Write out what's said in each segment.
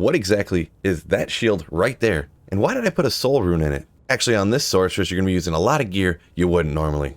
what exactly is that shield right there? And why did I put a soul rune in it? Actually, on this Sorceress, you're going to be using a lot of gear you wouldn't normally.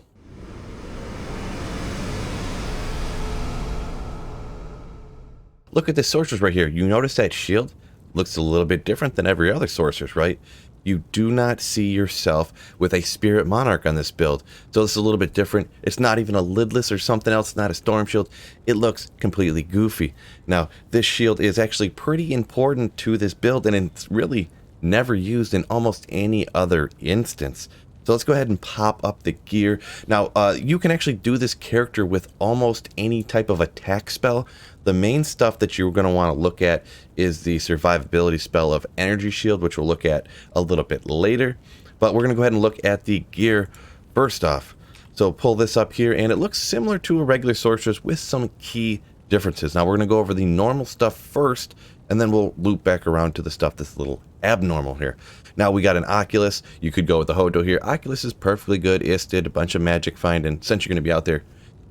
Look at this Sorceress right here. You notice that shield looks a little bit different than every other Sorceress, right? You do not see yourself with a Spirit Monarch on this build. So this is a little bit different. It's not even a lidless or something else, not a Storm Shield. It looks completely goofy. Now, this shield is actually pretty important to this build, and it's really never used in almost any other instance. So let's go ahead and pop up the gear. Now, you can actually do this character with almost any type of attack spell. The main stuff that you're going to want to look at is the survivability spell of Energy Shield, which we'll look at a little bit later. But we're going to go ahead and look at the gear first off. So pull this up here, and it looks similar to a regular Sorceress with some key differences. Now, we're going to go over the normal stuff first, and then we'll loop back around to the stuff that's a little abnormal here. Now we got an Oculus. You could go with the Hodo here. Oculus is perfectly good. Did a bunch of magic find, and since you're going to be out there,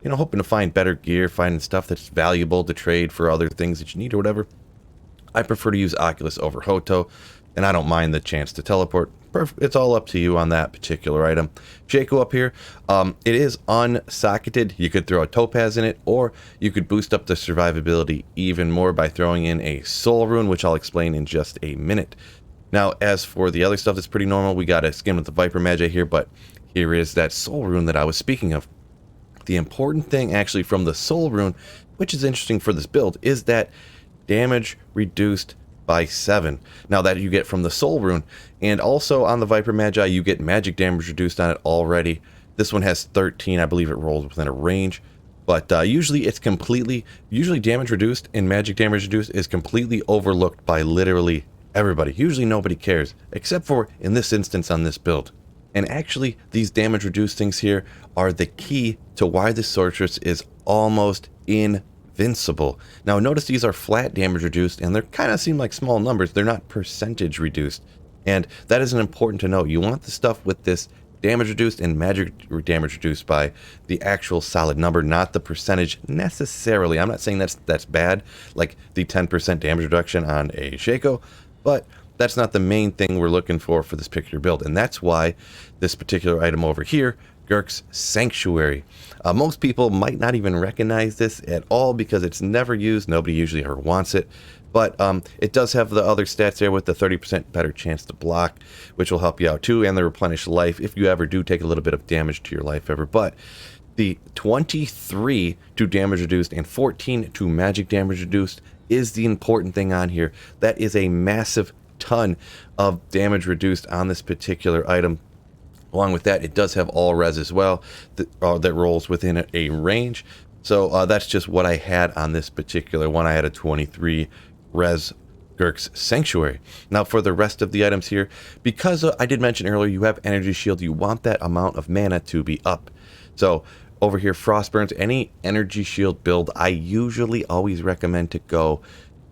you know, hoping to find better gear, finding stuff that's valuable to trade for other things that you need or whatever, I prefer to use Oculus over Hoto, and I don't mind the chance to teleport. It's all up to you on that particular item. Shaco up here, it is unsocketed. You could throw a Topaz in it, or you could boost up the survivability even more by throwing in a Soul Rune, which I'll explain in just a minute. Now, as for the other stuff that's pretty normal, we got a Skin with the Viper Magi here, but here is that Soul Rune that I was speaking of. The important thing actually from the Soul Rune, which is interesting for this build, is that damage reduced by 7. Now that you get from the Soul Rune, and also on the Viper Magi, you get magic damage reduced on it already. This one has 13, I believe it rolls within a range. But usually it's usually damage reduced and magic damage reduced is completely overlooked by literally everybody. Usually nobody cares, except for in this instance on this build. And actually, these damage reduced things here are the key to why this Sorceress is almost invincible. Now notice these are flat damage reduced, and they kind of seem like small numbers. They're not percentage reduced. And that is important to note. You want the stuff with this damage reduced and magic damage reduced by the actual solid number, not the percentage necessarily. I'm not saying that's bad, like the 10% damage reduction on a Shaco, but that's not the main thing we're looking for this particular build. And that's why this particular item over here, Gurk's Sanctuary. Most people might not even recognize this at all because it's never used. Nobody usually ever wants it. But it does have the other stats there with the 30% better chance to block, which will help you out too, and the replenish life if you ever do take a little bit of damage to your life ever. But the 23 to damage reduced and 14 to magic damage reduced is the important thing on here. That is a massive ton of damage reduced on this particular item. Along with that, it does have all res as well that rolls within a range. So that's just what I had on this particular one. I had a 23 res Gurk's Sanctuary. Now for the rest of the items here, because I did mention earlier you have Energy Shield, you want that amount of mana to be up. So over here, Frostburns, any Energy Shield build, I usually always recommend to go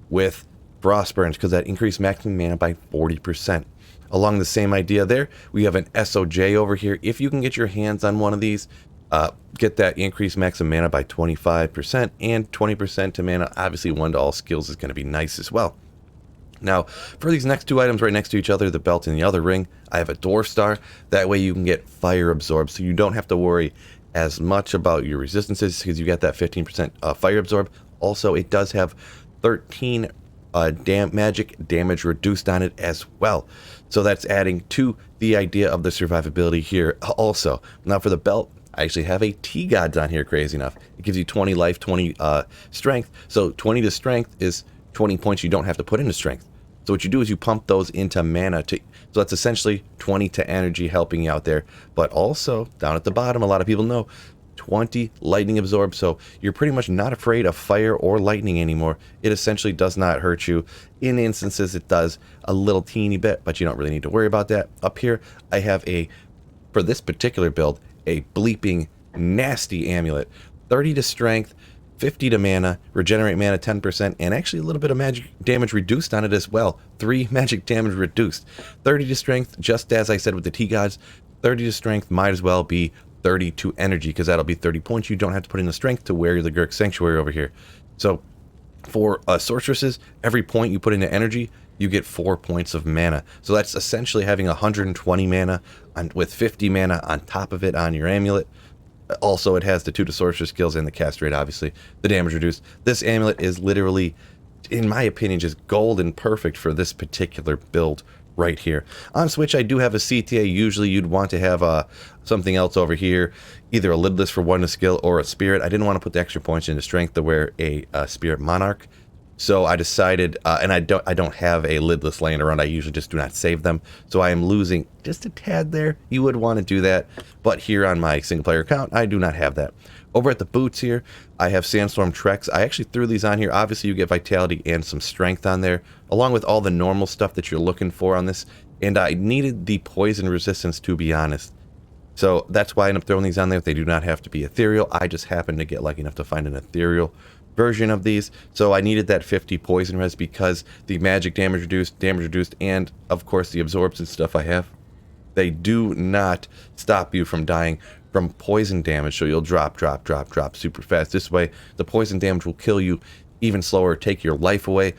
with Frostburns because that increased maximum mana by 40%. Along the same idea there, we have an SOJ over here. If you can get your hands on one of these, get that increased maximum mana by 25% and 20% to mana. Obviously, 1 to all skills is going to be nice as well. Now, for these next two items right next to each other, the belt and the other ring, I have a Dwarf Star. That way you can get Fire Absorb, so you don't have to worry as much about your resistances because you get that 15% Fire Absorb. Also, it does have 13 magic damage reduced on it as well. So that's adding to the idea of the survivability here also. Now for the belt, I actually have a T-Gods on here, crazy enough. It gives you 20 life, 20 strength. So 20 to strength is 20 points you don't have to put into strength. So what you do is you pump those into mana. So that's essentially 20 to energy helping you out there. But also, down at the bottom, a lot of people know, 20 lightning absorb, so you're pretty much not afraid of fire or lightning anymore. It essentially does not hurt you. In instances it does a little teeny bit, but you don't really need to worry about that. Up here I have for this particular build, a bleeping nasty amulet. 30 to strength, 50 to mana, regenerate mana 10%, and actually a little bit of magic damage reduced on it as well. 3 magic damage reduced. 30 to strength, just as I said with the T-Gods, 30 to strength might as well be 30 to energy because that'll be 30 points. You don't have to put in the strength to wear the Gurk Sanctuary over here. So For sorceresses, every point you put into energy, you get 4 points of mana. So that's essentially having 120 mana with 50 mana on top of it on your amulet. Also, it has the 2 to sorcerer skills and the cast rate, obviously. The damage reduced. This amulet is literally, in my opinion, just gold and perfect for this particular build right here. On Switch, I do have a CTA. Usually you'd want to have something else over here, either a lidless for 1 to skill or a spirit. I didn't want to put the extra points into strength to wear a spirit monarch. So I decided, and I don't have a lidless laying around. I usually just do not save them. So I am losing just a tad there. You would want to do that. But here on my single player account, I do not have that. Over at the boots here, I have Sandstorm Treks. I actually threw these on here. Obviously, you get vitality and some strength on there, along with all the normal stuff that you're looking for on this. And I needed the poison resistance, to be honest. So that's why I ended up throwing these on there. They do not have to be ethereal. I just happened to get lucky enough to find an ethereal version of these. So I needed that 50 poison res because the magic damage reduced, and of course the absorbs and stuff I have. They do not stop you from dying from poison damage, so you'll drop super fast. This way, the poison damage will kill you even slower, take your life away.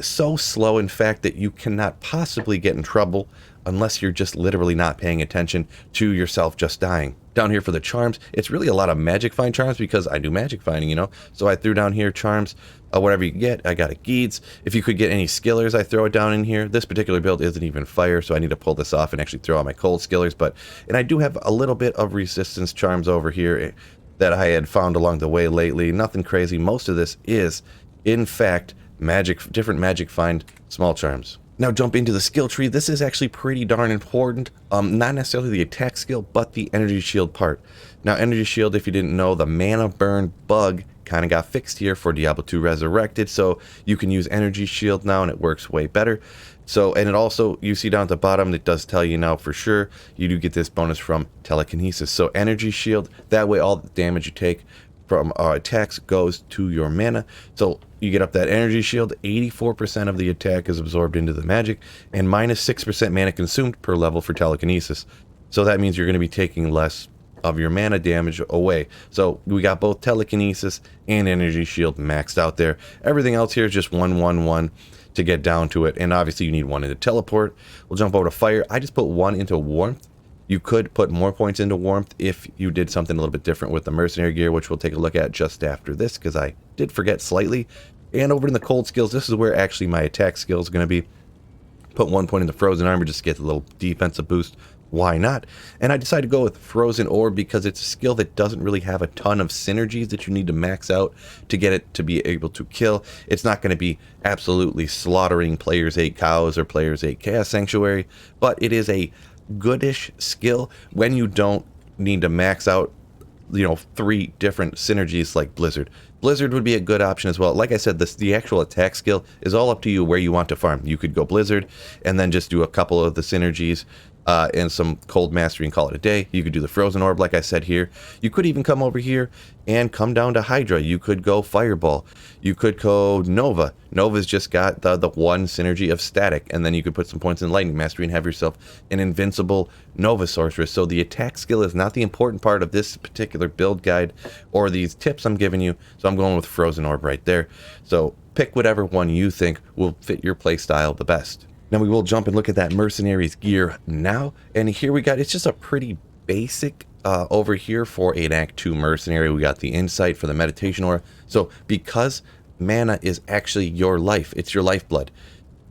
So slow, in fact, that you cannot possibly get in trouble unless you're just literally not paying attention to yourself just dying. Down here for the charms, it's really a lot of magic find charms because I do magic finding, you know? So I threw down here charms, whatever you get. I got a Geeds. If you could get any skillers, I throw it down in here. This particular build isn't even fire, so I need to pull this off and actually throw out my cold skillers. And I do have a little bit of resistance charms over here that I had found along the way lately. Nothing crazy. Most of this is, in fact, different magic find small charms. Now jump into the skill tree. This is actually pretty darn important. Not necessarily the attack skill, but the energy shield part. Now energy shield, if you didn't know, the mana burn bug kind of got fixed here for Diablo 2 Resurrected, so you can use energy shield now and it works way better. So, and it also, you see down at the bottom, it does tell you now for sure, you do get this bonus from telekinesis. So energy shield, that way all the damage you take from attacks goes to your mana. So you get up that energy shield, 84% of the attack is absorbed into the magic, and minus 6% mana consumed per level for telekinesis. So that means you're going to be taking less of your mana damage away. So we got both telekinesis and energy shield maxed out there. Everything else here is just 1 to get down to it, and obviously you need 1 into teleport. We'll jump over to fire. I just put 1 into warmth. You could put more points into warmth if you did something a little bit different with the mercenary gear, which we'll take a look at just after this, because I did forget slightly. And over in the cold skills, this is where actually my attack skill is going to be. Put 1 point into frozen armor just to get a little defensive boost. Why not? And I decided to go with frozen orb because it's a skill that doesn't really have a ton of synergies that you need to max out to get it to be able to kill. It's not going to be absolutely slaughtering players 8 cows or players 8 chaos sanctuary, but it is a goodish skill when you don't need to max out, you know, 3 different synergies like Blizzard. Blizzard would be a good option as well. Like I said, the actual attack skill is all up to you where you want to farm. You could go Blizzard and then just do a couple of the synergies and some cold mastery and call it a day. You could do the frozen orb like I said here. You could even come over here and come down to Hydra. You could go Fireball. You could go Nova. Nova's just got the 1 synergy of static, and then you could put some points in lightning mastery and have yourself an invincible Nova Sorceress. So the attack skill is not the important part of this particular build guide or these tips I'm giving you. So I'm going with frozen orb right there. So pick whatever one you think will fit your play style the best. Now we will jump and look at that mercenaries gear now, and here we got, it's just a pretty basic over here for an Act 2 mercenary. We got the insight for the meditation aura. So because mana is actually your life, it's your lifeblood.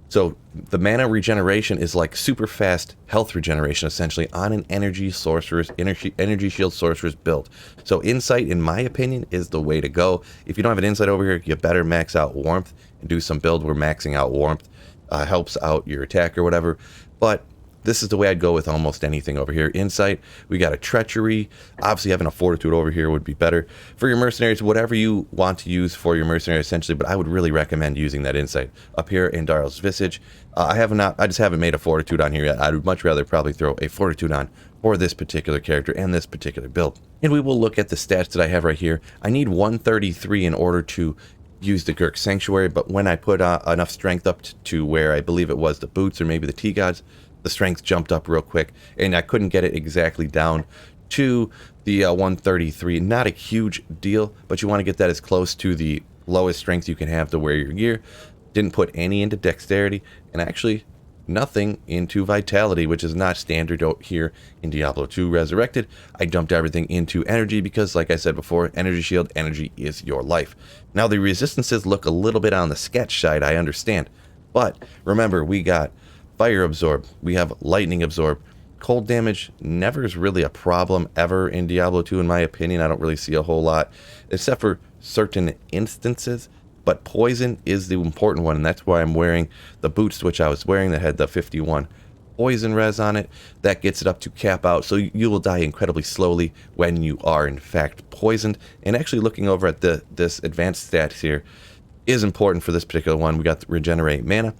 So the mana regeneration is like super fast health regeneration essentially on an energy shield sorceress build. So insight, in my opinion, is the way to go. If you don't have an insight over here, you better max out warmth and do some build where maxing out warmth helps out your attack or whatever. But this is the way I'd go with almost anything over here. Insight, we got a treachery. Obviously having a fortitude over here would be better. For your mercenaries, whatever you want to use for your mercenary essentially, but I would really recommend using that insight. Up here in Daryl's Visage, I just haven't made a fortitude on here yet. I would much rather probably throw a fortitude on for this particular character and this particular build. And we will look at the stats that I have right here. I need 133 in order to use the Gurk Sanctuary, but when I put enough strength up to where I believe it was the boots or maybe the T-Gods, the strength jumped up real quick, and I couldn't get it exactly down to the 133. Not a huge deal, but you want to get that as close to the lowest strength you can have to wear your gear. Didn't put any into dexterity, and actually nothing into vitality, which is not standard out here in Diablo 2 Resurrected. I dumped everything into energy because, like I said before, energy shield, energy is your life. Now the resistances look a little bit on the sketch side, I understand. But remember, we got fire absorb, we have lightning absorb. Cold damage never is really a problem ever in Diablo 2 in my opinion. I don't really see a whole lot, except for certain instances. But poison is the important one, and that's why I'm wearing the boots, which I was wearing, that had the 51 poison res on it. That gets it up to cap out, so you will die incredibly slowly when you are in fact poisoned. And actually looking over at this advanced stats here is important for this particular one. We got the regenerate mana.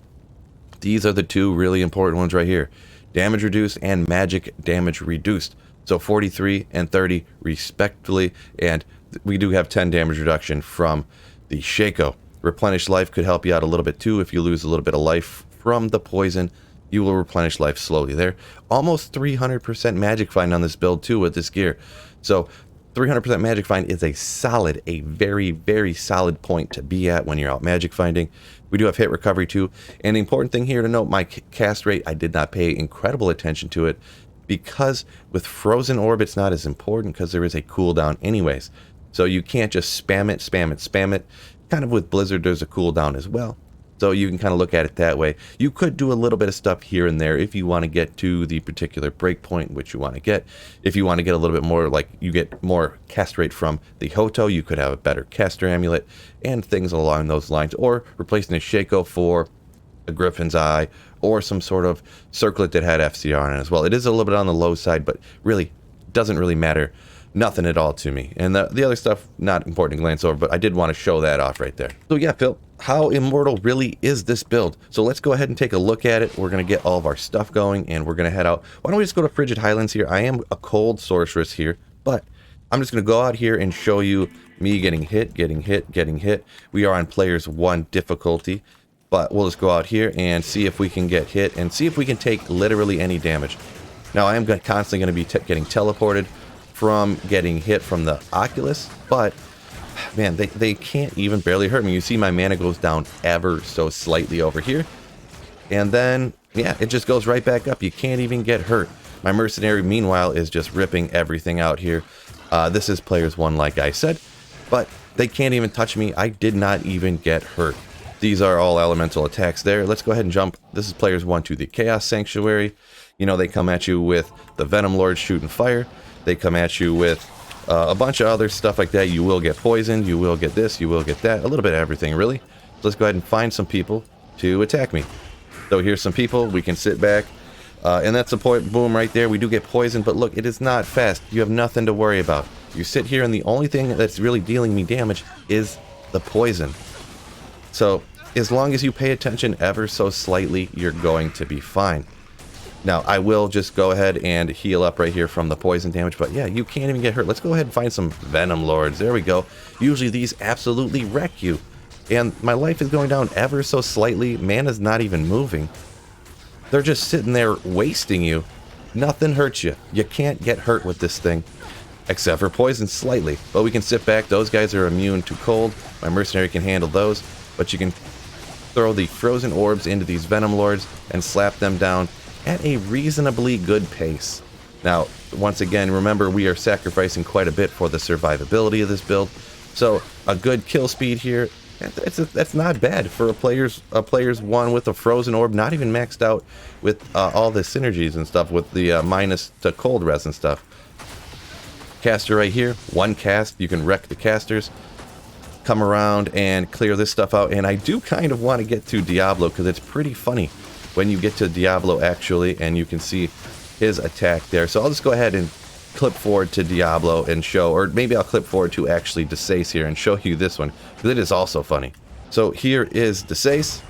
These are the two really important ones right here. Damage reduced and magic damage reduced. So 43 and 30 respectively, and we do have 10 damage reduction from the Shaco. Replenish life could help you out a little bit too. If you lose a little bit of life from the poison, you will replenish life slowly there. Almost 300% magic find on this build too with this gear. So 300% magic find is a very, very solid point to be at when you're out magic finding. We do have hit recovery too. And the important thing here to note, my cast rate, I did not pay incredible attention to it because with frozen orb, it's not as important because there is a cooldown anyways. So you can't just spam it, spam it, spam it. Kind of with Blizzard, there's a cooldown as well. So you can kind of look at it that way. You could do a little bit of stuff here and there if you want to get to the particular breakpoint which you want to get. If you want to get a little bit more, like you get more cast rate from the Hoto, you could have a better caster amulet and things along those lines. Or replacing a Shaco for a Griffin's Eye or some sort of circlet that had FCR on it as well. It is a little bit on the low side, but really doesn't really matter. Nothing at all to me. And the other stuff, not important to glance over, but I did want to show that off right there. So yeah, Phil, how immortal really is this build? So let's go ahead and take a look at it. We're going to get all of our stuff going, and we're going to head out. Why don't we just go to Frigid Highlands here? I am a cold sorceress here, but I'm just going to go out here and show you me getting hit, getting hit, getting hit. We are on players 1 difficulty, but we'll just go out here and see if we can get hit and see if we can take literally any damage. Now, I am constantly going to be getting teleported from getting hit from the Oculus, but man, they can't even barely hurt me. You see my mana goes down ever so slightly over here, and then yeah, it just goes right back up. You can't even get hurt. My mercenary meanwhile is just ripping everything out here. This is players 1, like I said, but they can't even touch me. I did not even get hurt. These are all elemental attacks there. Let's go ahead and jump. This is players 1 to the Chaos Sanctuary. You know, they come at you with the Venom Lord shooting fire. They come at you with a bunch of other stuff like that. You will get poisoned, you will get this, you will get that, a little bit of everything really. So let's go ahead and find some people to attack me. So here's some people, we can sit back, and that's a point, boom, right there. We do get poisoned, but look, it is not fast. You have nothing to worry about. You sit here, and the only thing that's really dealing me damage is the poison. So as long as you pay attention ever so slightly, you're going to be fine. Now, I will just go ahead and heal up right here from the poison damage, but yeah, you can't even get hurt. Let's go ahead and find some Venom Lords. There we go. Usually these absolutely wreck you. And my life is going down ever so slightly. Mana's not even moving. They're just sitting there wasting you. Nothing hurts you. You can't get hurt with this thing, except for poison slightly. But we can sit back. Those guys are immune to cold. My mercenary can handle those. But you can throw the frozen orbs into these Venom Lords and slap them down at a reasonably good pace. Now, once again, remember we are sacrificing quite a bit for the survivability of this build, so a good kill speed here, that's not bad for a player's 1 with a frozen orb, not even maxed out with all the synergies and stuff with the minus to cold res and stuff. Caster right here, 1 cast, you can wreck the casters. Come around and clear this stuff out, and I do kind of want to get to Diablo because it's pretty funny when you get to Diablo actually, and you can see his attack there. So I'll just go ahead and clip forward to Diablo and show, or maybe I'll clip forward to actually Desace here and show you this one, because it is also funny. So here is Desace.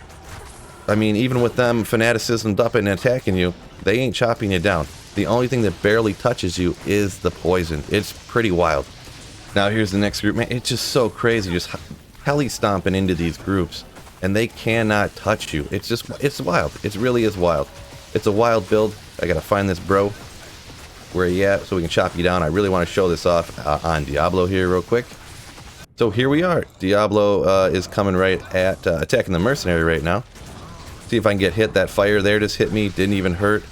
I mean, even with them fanaticism dumping and attacking you, they ain't chopping you down. The only thing that barely touches you is the poison. It's pretty wild. Now here's the next group. Man, it's just so crazy, just heli stomping into these groups. And they cannot touch you. It's wild. It really is wild. It's a wild build. I gotta find this bro. Where you at so we can chop you down. I really want to show this off on Diablo here real quick. So here we are. Diablo is coming right at attacking the mercenary right now. See if I can get hit. That fire there just hit me. Didn't even hurt.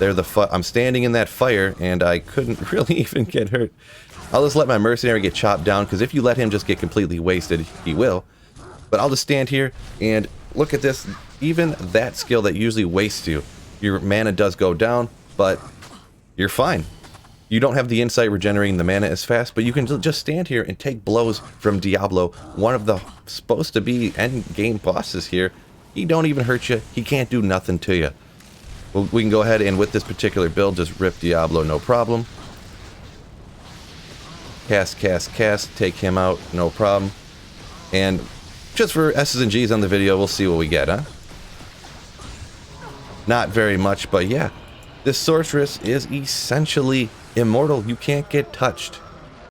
There, I'm standing in that fire, and I couldn't really even get hurt. I'll just let my mercenary get chopped down, because if you let him just get completely wasted, he will. But I'll just stand here and look at this. Even that skill that usually wastes you, your mana does go down, but you're fine. You don't have the insight regenerating the mana as fast, but you can just stand here and take blows from Diablo, one of the supposed to be end game bosses here. He don't even hurt you. He can't do nothing to you. Well, we can go ahead and with this particular build just rip Diablo, no problem. Cast, take him out, no problem. And just for S's and G's on the video, we'll see what we get, huh? Not very much, but yeah. This sorceress is essentially immortal. You can't get touched.